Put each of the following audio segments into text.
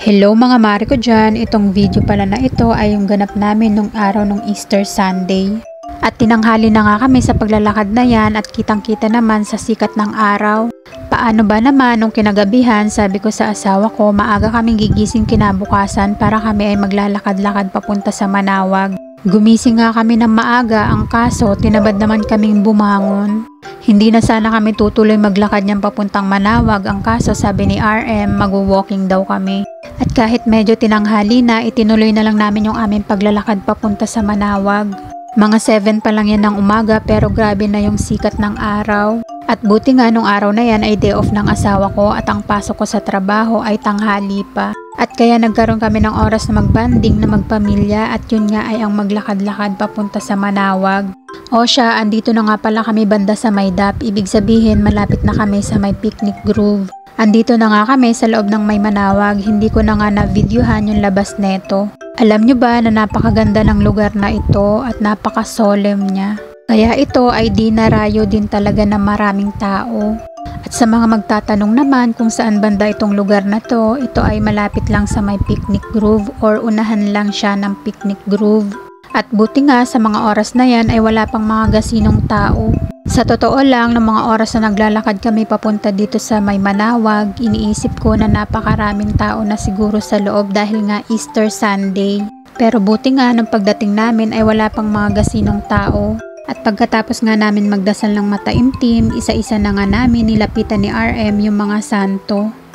Hello mga mare ko dyan, itong video pala na ito ay yung ganap namin nung araw ng Easter Sunday. At tinanghali na nga kami sa paglalakad na yan at kitang kita naman sa sikat ng araw. Paano ba naman nung kinagabihan, sabi ko sa asawa ko maaga kaming gigising kinabukasan para kami ay maglalakad-lakad papunta sa Manawag. Gumising nga kami ng maaga, ang kaso tinabad naman kaming bumangon. Hindi na sana kami tutuloy maglakad niyang papuntang Manawag, ang kaso sabi ni RM mag-walking daw kami. At kahit medyo tinanghali na, itinuloy na lang namin yung aming paglalakad papunta sa Manawag. Mga 7 pa lang yan ng umaga pero grabe na yung sikat ng araw. At buti nga nung araw na yan ay day off ng asawa ko at ang pasok ko sa trabaho ay tanghali pa. At kaya nagkaroon kami ng oras na magbanding na magpamilya at yun nga ay ang maglakad-lakad papunta sa Manawag. O siya, andito na nga pala kami banda sa Maydap, ibig sabihin malapit na kami sa may picnic grove. Andito na nga kami sa loob ng may Manawag, hindi ko na nga na-videohan yung labas neto. Alam nyo ba na napakaganda ng lugar na ito at napaka-solemn niya. Kaya ito ay dinarayo din talaga ng maraming tao. At sa mga magtatanong naman kung saan banda itong lugar na to, ito ay malapit lang sa may picnic grove or unahan lang siya ng picnic grove. At buti nga sa mga oras na yan ay wala pang mga gasinong tao. Sa totoo lang, ng mga oras na naglalakad kami papunta dito sa may Manawag, iniisip ko na napakaraming tao na siguro sa loob dahil nga Easter Sunday. Pero buti nga ng pagdating namin ay wala pang mga gasinong tao. At pagkatapos nga namin magdasal ng mataimtim, isa-isa na nga namin nilapitan ni RM yung mga santo.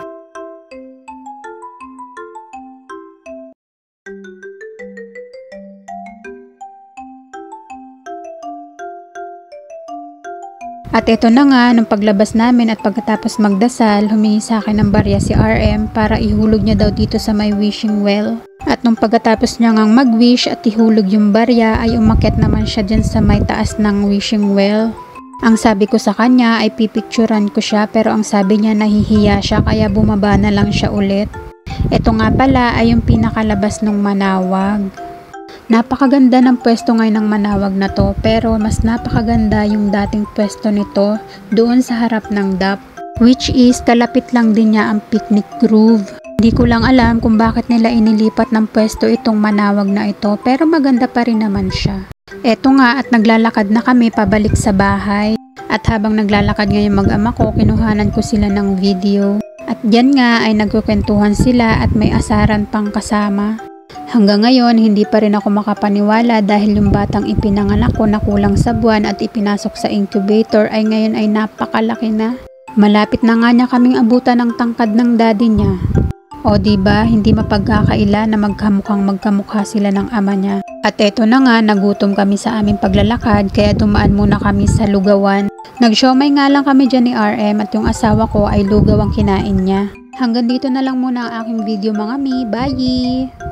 At ito na nga, nung paglabas namin at pagkatapos magdasal, humingi sa akin ng barya si RM para ihulog niya daw dito sa may wishing well. At nung pagkatapos niya ngang mag-wish at ihulog yung barya ay umakyat naman siya dyan sa may taas ng wishing well. Ang sabi ko sa kanya ay pipicturan ko siya pero ang sabi niya nahihiya siya kaya bumaba na lang siya ulit. Ito nga pala ay yung pinakalabas ng Manawag. Napakaganda ng pwesto ngayon ng Manawag na to pero mas napakaganda yung dating pwesto nito doon sa harap ng DAP, which is kalapit lang din niya ang picnic grove. Hindi ko lang alam kung bakit nila inilipat ng pwesto itong Manawag na ito pero maganda pa rin naman siya. Eto nga at naglalakad na kami pabalik sa bahay at habang naglalakad ngayon mag-ama ko kinuhanan ko sila ng video. At diyan nga ay nagkukwentuhan sila at may asaran pang kasama. Hanggang ngayon, hindi pa rin ako makapaniwala dahil yung batang ipinanganak ko na kulang sa buwan at ipinasok sa incubator ay ngayon ay napakalaki na. Malapit na nga niya kaming abutan ng tangkad ng daddy niya. O diba, hindi mapagkakaila na magkamukha sila ng ama niya. At eto na nga, nagutom kami sa aming paglalakad kaya dumaan muna kami sa lugawan. Nag-siomay nga lang kami dyan ni RM at yung asawa ko ay lugaw ang kinain niya. Hanggang dito na lang muna ang aking video mga mi. Bye!